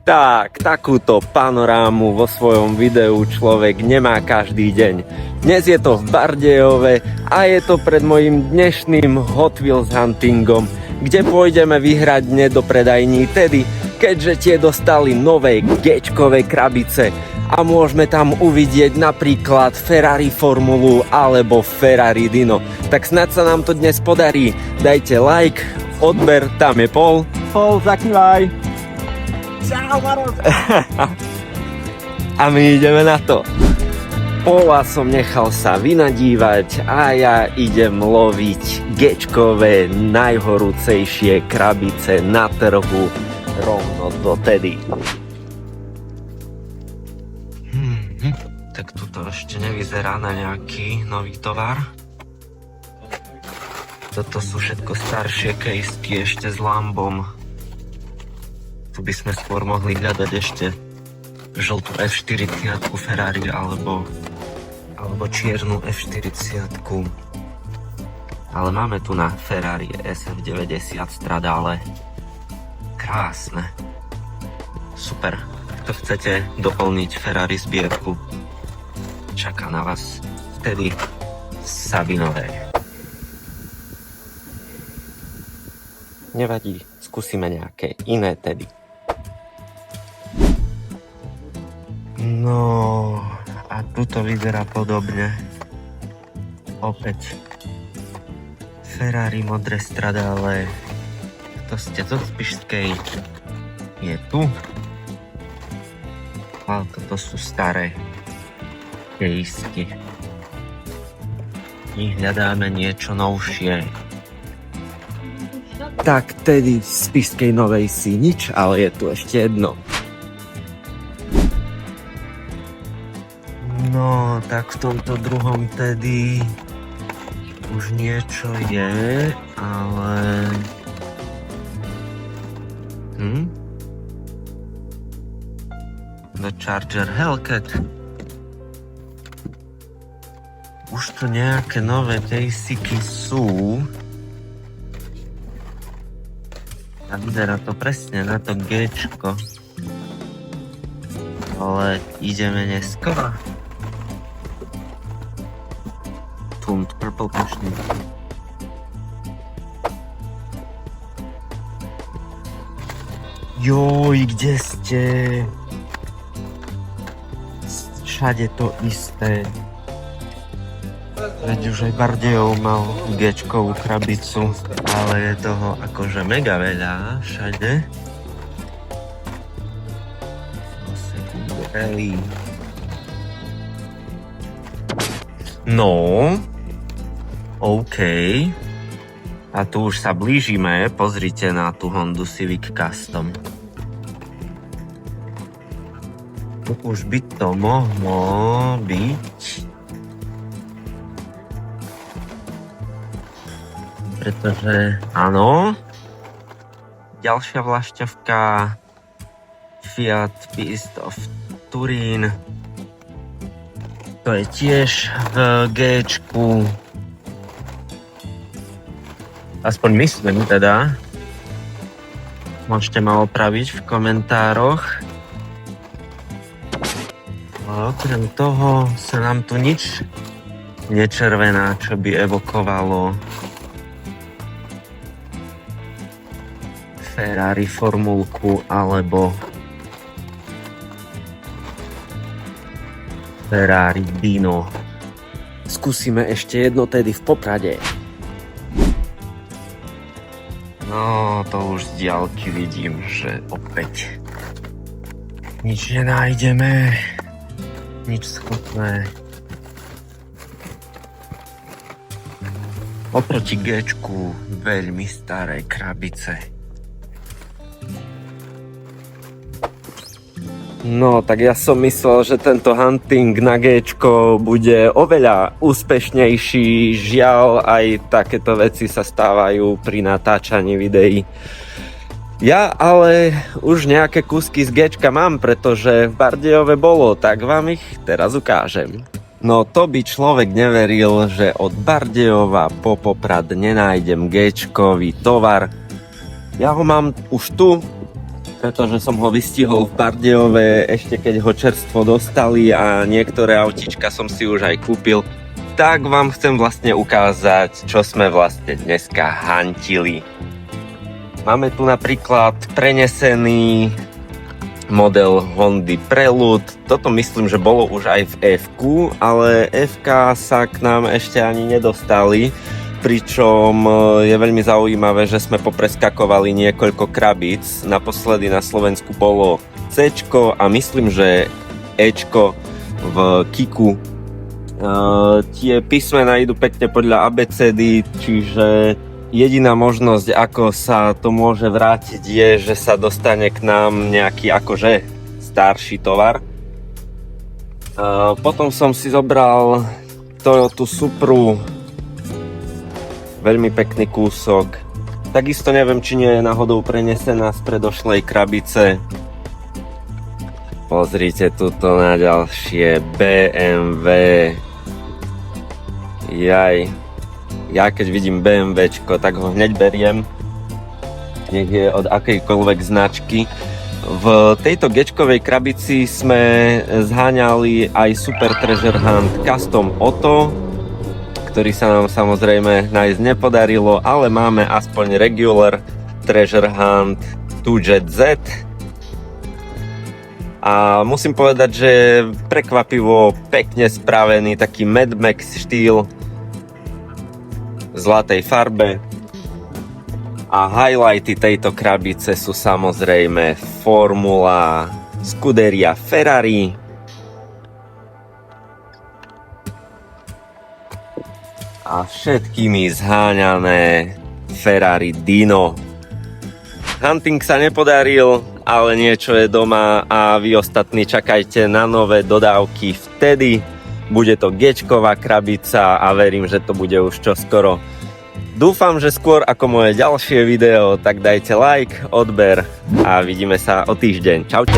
Tak, takúto panorámu vo svojom videu človek nemá každý deň. Dnes je to v Bardejove a je to pred mojím dnešným Hot Wheels huntingom, kde pôjdeme vyhrať dne do predajní Teddy, keďže tie dostali nové G-čkové krabice a môžeme tam uvidieť napríklad Ferrari Formulu alebo Ferrari Dino. Tak snad sa nám to dnes podarí. Dajte like, odber, tam je Paul. Paul, zakývaj. Čau, Maroš. A my ideme na to. Paula som nechal sa vynadívať a ja idem loviť G-čkové najhorúcejšie krabice na trhu rovno do Teddy. Tak tuto ešte nevyzerá na nejaký nový tovar. Toto sú všetko staršie kejsky ešte s lambom. Tu by sme skôr mohli hľadať ešte žltú F40 Ferrari alebo čiernu F40. Ale máme tu na Ferrari SF90 Stradale. Krásne. Super. Kto chcete doplniť Ferrari zbierku, čaká na vás vtedy Sabinové. Nevadí, skúsime nejaké iné Teddy. No, a tu to vyzerá podobne. Opäť Ferrari modré Stradale. Kto ste zo Spišskej? Je tu? Ale toto sú staré kejsky. My hľadáme niečo novšie. Tak tedy v Spišskej Novej si nič, ale je tu ešte jedno. No, tak v tomto druhom tedy už niečo je, ale... The Charger Hellcat. Už tu nejaké nové kejsiky sú. A vyzerá to presne na to G-čko. Ale ideme neskoro. Tuned Purple Passion. Joj, kde ste? Všade to isté. Veď už aj Bardejov mal G-čkovú krabicu, ale je toho akože mega veľa všade. No, OK. A tu už sa blížime, pozrite na tú Hondu Civic Custom. Tu už by to mohlo byť. Pretože, áno, ďalšia vlašťavka Fiat Beast of Turín. To je tiež v G-čku. Aspoň myslím teda. Môžete ma opraviť v komentároch. Ale okrem toho sa nám tu nič nečervená, čo by evokovalo Ferrari Formulku alebo Ferrari Dino. Skúsime ešte jedno tedy v Poprade. No, to už z diaľky vidím, že opäť nič nenájdeme, nič schutné. Oproti G-čku veľmi staré krabice. No, tak ja som myslel, že tento hunting na G-čko bude oveľa úspešnejší. Žiaľ, aj takéto veci sa stávajú pri natáčaní videí. Ja ale už nejaké kúsky z G-čka mám, pretože v Bardejove bolo, tak vám ich teraz ukážem. No to by človek neveril, že od Bardejova po Poprad nenájdem G-čkový tovar. Ja ho mám už tu, pretože som ho vystihol v Bardejove ešte keď ho čerstvo dostali a niektoré autíčka som si už aj kúpil. Tak vám chcem vlastne ukázať, čo sme vlastne dneska hantili. Máme tu napríklad prenesený model Hondy Prelude. Toto myslím, že bolo už aj v F-ku, ale F-ka sa k nám ešte ani nedostali. Pričom je veľmi zaujímavé, že sme popreskakovali niekoľko krabíc. Naposledy na Slovensku bolo C-čko a myslím, že E-čko v Kiku. Tie písmená idú pekne podľa ABCD, čiže jediná možnosť, ako sa to môže vrátiť, je, že sa dostane k nám nejaký akože starší tovar. Potom som si zobral Toyota Supru. Veľmi pekný kúsok. Takisto neviem, či nie je náhodou prenesená z predošlej krabice. Pozrite tuto na ďalšie BMW. Jaj. Ja keď vidím BMWčko, tak ho hneď beriem. Nech je od akejkoľvek značky. V tejto G-čkovej krabici sme zháňali aj Super Treasure Hunt Custom Auto, ktorý sa nám samozrejme nájsť nepodarilo, ale máme aspoň Regular Treasure Hunt 2Jet Z. A musím povedať, že prekvapivo pekne spravený, taký Mad Max štýl v zlatej farbe. A highlighty tejto krabice sú samozrejme Formula, Scuderia Ferrari, a všetkými zháňané Ferrari Dino. Hunting sa nepodaril, ale niečo je doma a vy ostatní čakajte na nové dodávky vtedy. Bude to G-čková krabica a verím, že to bude už čoskoro. Dúfam, že skôr ako moje ďalšie video, tak dajte like, odber a vidíme sa o týždeň. Čaute.